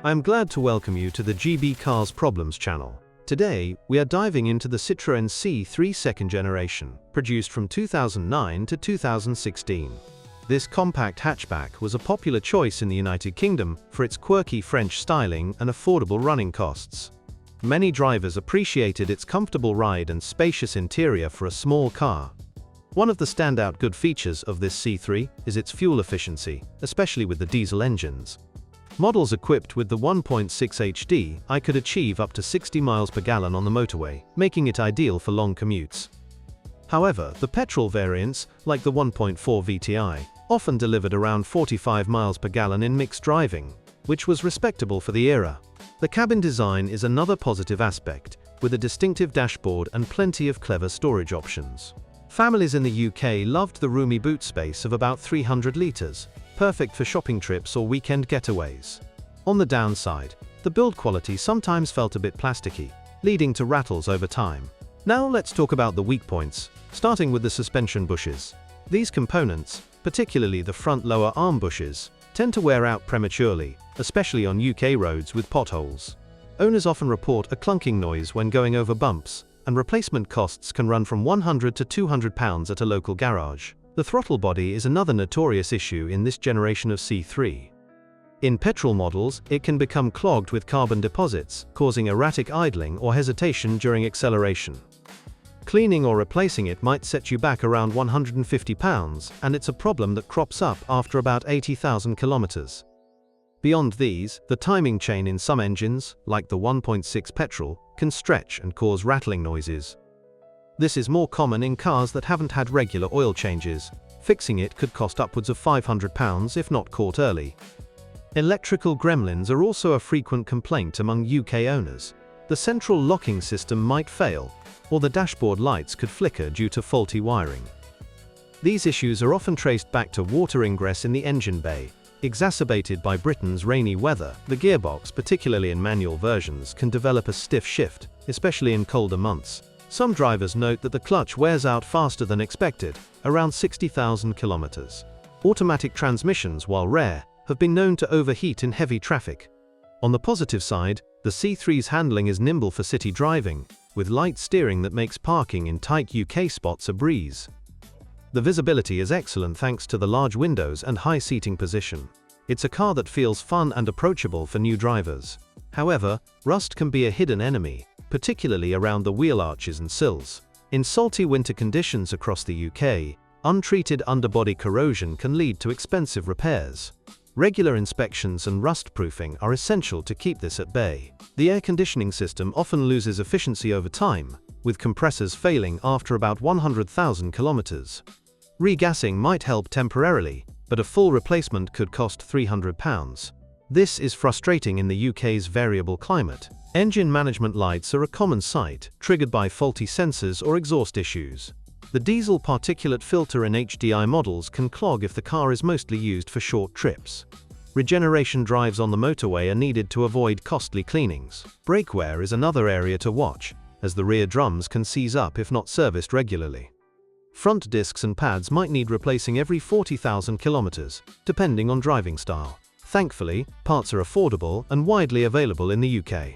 I am glad to welcome you to the GB Cars Problems channel. Today, we are diving into the Citroen C3 second generation, produced from 2009 to 2016. This compact hatchback was a popular choice in the United Kingdom for its quirky French styling and affordable running costs. Many drivers appreciated its comfortable ride and spacious interior for a small car. One of the standout good features of this C3 is its fuel efficiency, especially with the diesel engines. Models equipped with the 1.6 HD could achieve up to 60 miles per gallon on the motorway, making it ideal for long commutes. However, the petrol variants, like the 1.4 VTI, often delivered around 45 miles per gallon in mixed driving, which was respectable for the era. The cabin design is another positive aspect, with a distinctive dashboard and plenty of clever storage options. Families in the UK loved the roomy boot space of about 300 litres, perfect for shopping trips or weekend getaways. On the downside, the build quality sometimes felt a bit plasticky, leading to rattles over time. Now let's talk about the weak points, starting with the suspension bushes. These components, particularly the front lower arm bushes, tend to wear out prematurely, especially on UK roads with potholes. Owners often report a clunking noise when going over bumps, and replacement costs can run from £100 to £200 at a local garage. The throttle body is another notorious issue in this generation of C3. In petrol models, it can become clogged with carbon deposits, causing erratic idling or hesitation during acceleration. Cleaning or replacing it might set you back around £150, and it's a problem that crops up after about 80,000 kilometers. Beyond these, the timing chain in some engines, like the 1.6 petrol, can stretch and cause rattling noises. This is more common in cars that haven't had regular oil changes. Fixing it could cost upwards of £500 if not caught early. Electrical gremlins are also a frequent complaint among UK owners. The central locking system might fail, or the dashboard lights could flicker due to faulty wiring. These issues are often traced back to water ingress in the engine bay. Exacerbated by Britain's rainy weather, the gearbox, particularly in manual versions, can develop a stiff shift, especially in colder months. Some drivers note that the clutch wears out faster than expected, around 60,000 kilometers. Automatic transmissions, while rare, have been known to overheat in heavy traffic. On the positive side, the C3's handling is nimble for city driving, with light steering that makes parking in tight UK spots a breeze. The visibility is excellent thanks to the large windows and high seating position. It's a car that feels fun and approachable for new drivers. However, rust can be a hidden enemy, particularly around the wheel arches and sills. In salty winter conditions across the UK, untreated underbody corrosion can lead to expensive repairs. Regular inspections and rust proofing are essential to keep this at bay. The air conditioning system often loses efficiency over time, with compressors failing after about 100,000 kilometers. Regassing might help temporarily, but a full replacement could cost £300. This is frustrating in the UK's variable climate. Engine management lights are a common sight, triggered by faulty sensors or exhaust issues. The diesel particulate filter in HDI models can clog if the car is mostly used for short trips. Regeneration drives on the motorway are needed to avoid costly cleanings. Brake wear is another area to watch, as the rear drums can seize up if not serviced regularly. Front discs and pads might need replacing every 40,000 kilometers, depending on driving style. Thankfully, parts are affordable and widely available in the UK.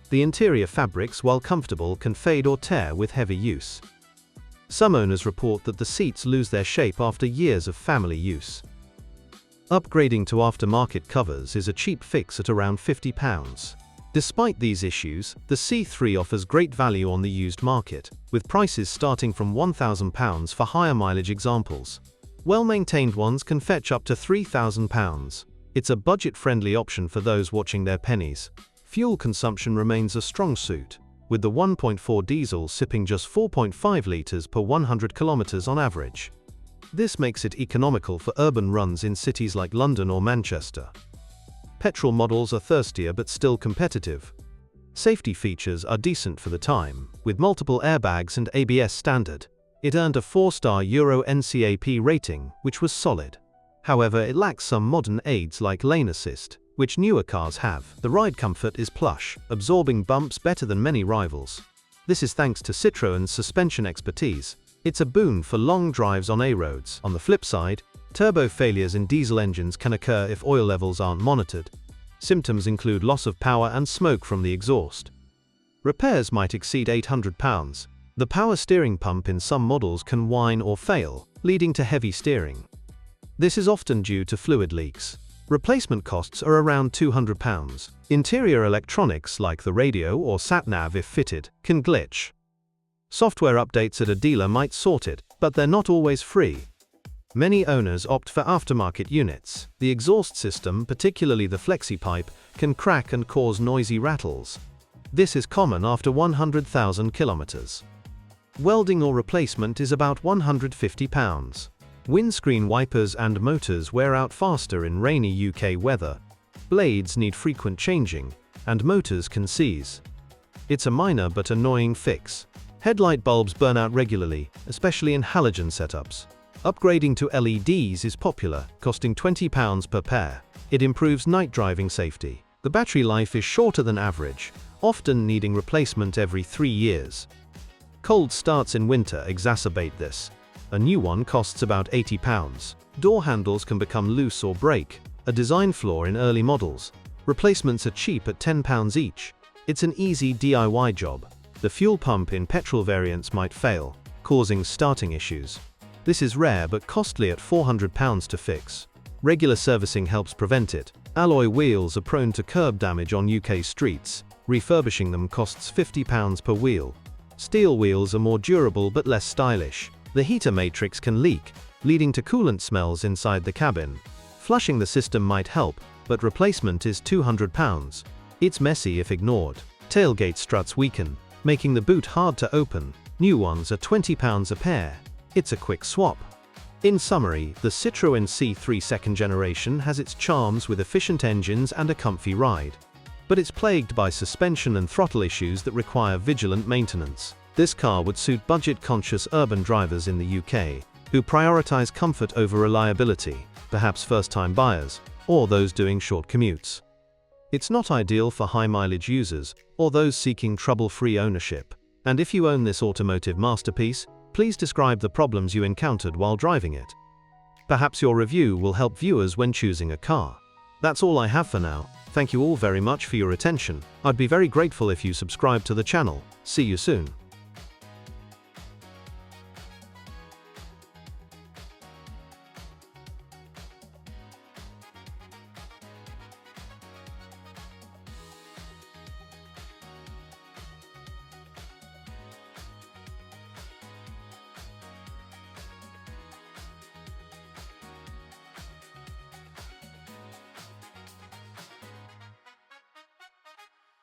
The interior fabrics, while comfortable, can fade or tear with heavy use. Some owners report that the seats lose their shape after years of family use. Upgrading to aftermarket covers is a cheap fix at around £50. Despite these issues, the C3 offers great value on the used market, with prices starting from £1,000 for higher mileage examples. Well-maintained ones can fetch up to £3,000. It's a budget-friendly option for those watching their pennies. Fuel consumption remains a strong suit, with the 1.4 diesel sipping just 4.5 litres per 100 kilometers on average. This makes it economical for urban runs in cities like London or Manchester. Petrol models are thirstier but still competitive. Safety features are decent for the time, with multiple airbags and ABS standard. It earned a 4-star Euro NCAP rating, which was solid. However, it lacks some modern aids like lane assist, which newer cars have. The ride comfort is plush, absorbing bumps better than many rivals. This is thanks to Citroen's suspension expertise. It's a boon for long drives on A-roads. On the flip side, turbo failures in diesel engines can occur if oil levels aren't monitored. Symptoms include loss of power and smoke from the exhaust. Repairs might exceed £800. The power steering pump in some models can whine or fail, leading to heavy steering. This is often due to fluid leaks. Replacement costs are around £200. Interior electronics like the radio or sat-nav, if fitted, can glitch. Software updates at a dealer might sort it, but they're not always free. Many owners opt for aftermarket units. The exhaust system, particularly the flexi-pipe, can crack and cause noisy rattles. This is common after 100,000 kilometers. Welding or replacement is about £150. Windscreen wipers and motors wear out faster in rainy UK weather. Blades need frequent changing, and motors can seize. It's a minor but annoying fix. Headlight bulbs burn out regularly, especially in halogen setups. Upgrading to LEDs is popular, costing £20 per pair. It improves night driving safety. The battery life is shorter than average, often needing replacement every 3 years. Cold starts in winter exacerbate this. A new one costs about £80. Door handles can become loose or break, a design flaw in early models. Replacements are cheap at £10 each. It's an easy DIY job. The fuel pump in petrol variants might fail, causing starting issues. This is rare but costly at £400 to fix. Regular servicing helps prevent it. Alloy wheels are prone to curb damage on UK streets. Refurbishing them costs £50 per wheel. Steel wheels are more durable but less stylish. The heater matrix can leak, leading to coolant smells inside the cabin. Flushing the system might help, but replacement is £200. It's messy if ignored. Tailgate struts weaken, making the boot hard to open. New ones are £20 a pair. It's a quick swap. In summary, the Citroen C3 second generation has its charms with efficient engines and a comfy ride. But it's plagued by suspension and throttle issues that require vigilant maintenance. This car would suit budget-conscious urban drivers in the UK, who prioritize comfort over reliability, perhaps first-time buyers, or those doing short commutes. It's not ideal for high-mileage users, or those seeking trouble-free ownership. And if you own this automotive masterpiece, please describe the problems you encountered while driving it. Perhaps your review will help viewers when choosing a car. That's all I have for now. Thank you all very much for your attention. I'd be very grateful if you subscribe to the channel. See you soon.